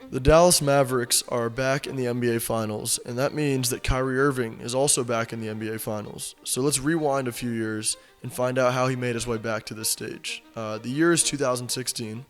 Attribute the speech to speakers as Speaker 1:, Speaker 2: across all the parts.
Speaker 1: The Dallas Mavericks are back in the NBA Finals, and that means that Kyrie Irving is also back in the NBA Finals. So let's rewind a few years and find out how he made his way back to this stage. The year is 2016,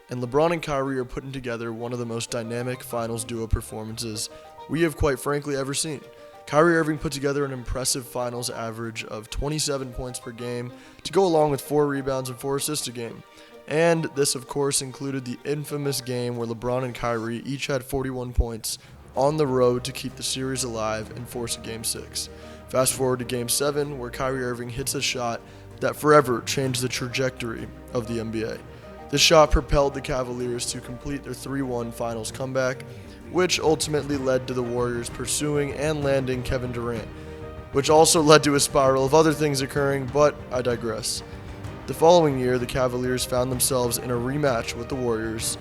Speaker 1: and LeBron and Kyrie are putting together one of the most dynamic Finals duo performances we have quite frankly ever seen. Kyrie Irving put together an impressive Finals average of 27 points per game to go along with 4 rebounds and 4 assists a game. And this, of course, included the infamous game where LeBron and Kyrie each had 41 points on the road to keep the series alive and force a Game 6. Fast forward to Game 7, where Kyrie Irving hits a shot that forever changed the trajectory of the NBA. This shot propelled the Cavaliers to complete their 3-1 Finals comeback, which ultimately led to the Warriors pursuing and landing Kevin Durant, which also led to a spiral of other things occurring, but I digress. The following year, the Cavaliers found themselves in a rematch with the Warriors,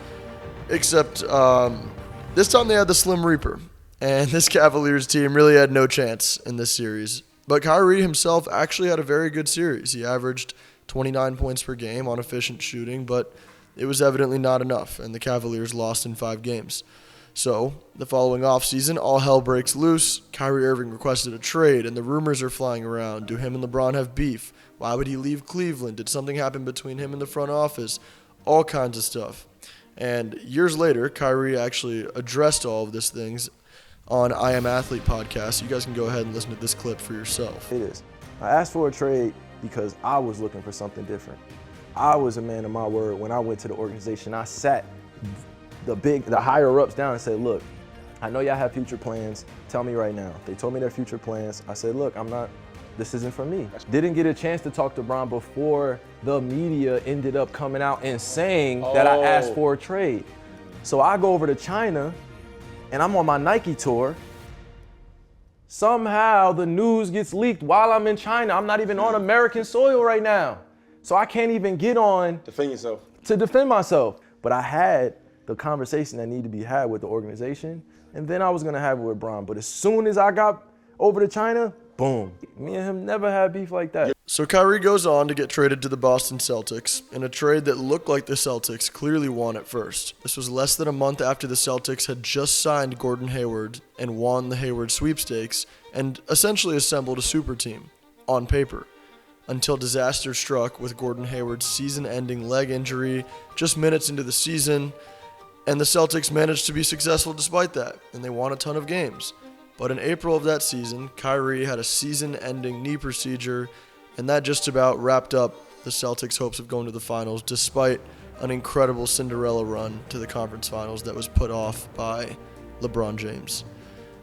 Speaker 1: except this time they had the Slim Reaper, and this Cavaliers team really had no chance in this series. But Kyrie himself actually had a very good series. He averaged 29 points per game on efficient shooting, but it was evidently not enough, and the Cavaliers lost in 5 games. So, the following offseason, all hell breaks loose. Kyrie Irving requested a trade, and the rumors are flying around. Do him and LeBron have beef? Why would he leave Cleveland? Did something happen between him and the front office? All kinds of stuff. And years later, Kyrie actually addressed all of these things on I Am Athlete podcast. You guys can go ahead and listen to this clip for yourself.
Speaker 2: It is. I asked for a trade because I was looking for something different. I was a man of my word. When I went to the organization, I sat the higher ups down and said, look, I know y'all have future plans. Tell me right now. They told me their future plans. I said, look, this isn't for me. Didn't get a chance to talk to Bron before the media ended up coming out and saying that I asked for a trade. So I go over to China and I'm on my Nike tour. Somehow the news gets leaked while I'm in China. I'm not even on American soil right now. So I can't even get on
Speaker 3: Defend yourself.
Speaker 2: to defend myself. But I had the conversation that needed to be had with the organization, and then I was gonna have it with Bron. But as soon as I got over to China, boom. Me and him never had beef like that.
Speaker 1: So Kyrie goes on to get traded to the Boston Celtics in a trade that looked like the Celtics clearly won at first. This was less than a month after the Celtics had just signed Gordon Hayward and won the Hayward sweepstakes and essentially assembled a super team on paper, until disaster struck with Gordon Hayward's season-ending leg injury just minutes into the season, and the Celtics managed to be successful despite that, and they won a ton of games. But in April of that season, Kyrie had a season-ending knee procedure, and that just about wrapped up the Celtics' hopes of going to the finals, despite an incredible Cinderella run to the conference finals that was put off by LeBron James.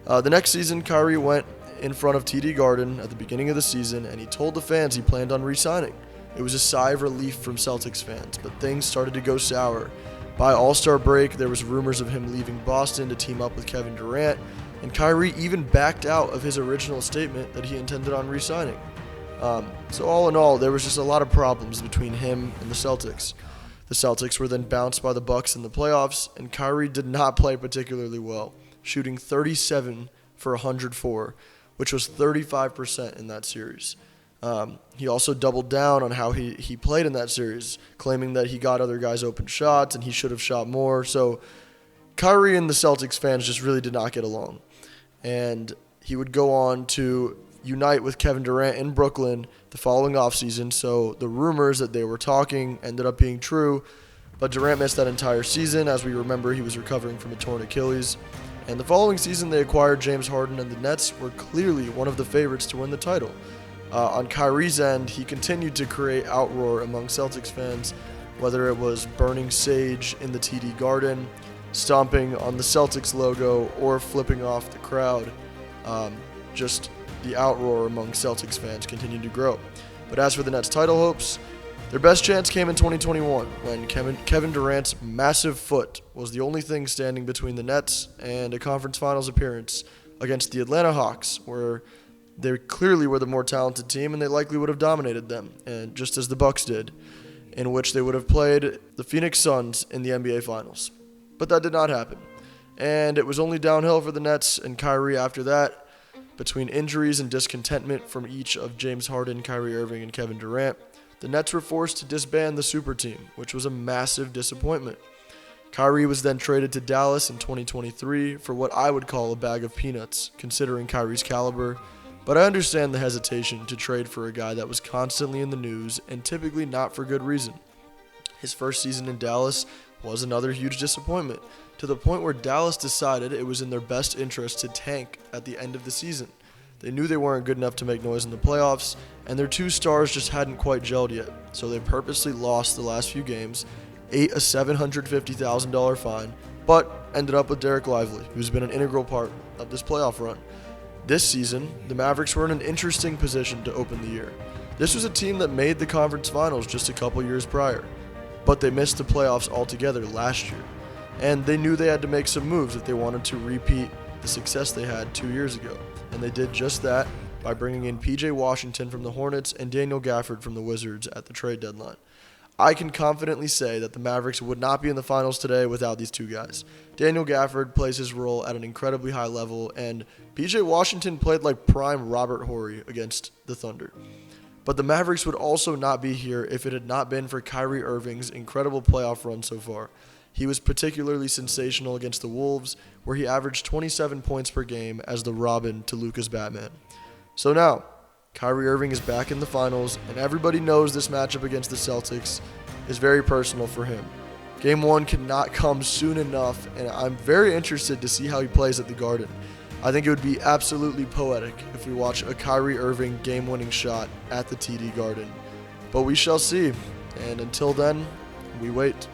Speaker 1: The next season, Kyrie went in front of TD Garden at the beginning of the season, and he told the fans he planned on re-signing. It was a sigh of relief from Celtics fans, but things started to go sour. By All-Star break, there was rumors of him leaving Boston to team up with Kevin Durant, and Kyrie even backed out of his original statement that he intended on re-signing. So all in all, there was just a lot of problems between him and the Celtics. The Celtics were then bounced by the Bucks in the playoffs, and Kyrie did not play particularly well, shooting 37 for 104, which was 35% in that series. He also doubled down on how he played in that series, claiming that he got other guys open shots and he should have shot more. So Kyrie and the Celtics fans just really did not get along. And he would go on to unite with Kevin Durant in Brooklyn the following offseason. So the rumors that they were talking ended up being true. But Durant missed that entire season. As we remember, he was recovering from a torn Achilles. And the following season, they acquired James Harden, and the Nets were clearly one of the favorites to win the title. On Kyrie's end, he continued to create outroar among Celtics fans, whether it was burning sage in the TD Garden, stomping on the Celtics logo, or flipping off the crowd. Just the outroar among Celtics fans continued to grow. But as for the Nets' title hopes, their best chance came in 2021 when Kevin Durant's massive foot was the only thing standing between the Nets and a conference finals appearance against the Atlanta Hawks, where they clearly were the more talented team and they likely would have dominated them, and just as the Bucks did, in which they would have played the Phoenix Suns in the NBA Finals. But that did not happen, and it was only downhill for the Nets and Kyrie after that. Between injuries and discontentment from each of James Harden, Kyrie Irving, and Kevin Durant, the Nets were forced to disband the super team, which was a massive disappointment. Kyrie was then traded to Dallas in 2023 for what I would call a bag of peanuts, considering Kyrie's caliber, but I understand the hesitation to trade for a guy that was constantly in the news and typically not for good reason. His first season in Dallas was another huge disappointment, to the point where Dallas decided it was in their best interest to tank at the end of the season. They knew they weren't good enough to make noise in the playoffs, and their two stars just hadn't quite gelled yet, so they purposely lost the last few games, ate a $750,000 fine, but ended up with Derek Lively, who's been an integral part of this playoff run. This season, the Mavericks were in an interesting position to open the year. This was a team that made the conference finals just a couple years prior, but they missed the playoffs altogether last year, and they knew they had to make some moves if they wanted to repeat the success they had 2 years ago, and they did just that by bringing in PJ Washington from the Hornets and Daniel Gafford from the Wizards at the trade deadline. I can confidently say that the Mavericks would not be in the finals today without these two guys. Daniel Gafford plays his role at an incredibly high level, and PJ Washington played like prime Robert Horry against the Thunder. But the Mavericks would also not be here if it had not been for Kyrie Irving's incredible playoff run so far. He was particularly sensational against the Wolves, where he averaged 27 points per game as the Robin to Luka's Batman. So now, Kyrie Irving is back in the finals, and everybody knows this matchup against the Celtics is very personal for him. Game 1 cannot come soon enough, and I'm very interested to see how he plays at the Garden. I think it would be absolutely poetic if we watch a Kyrie Irving game-winning shot at the TD Garden. But we shall see, and until then, we wait.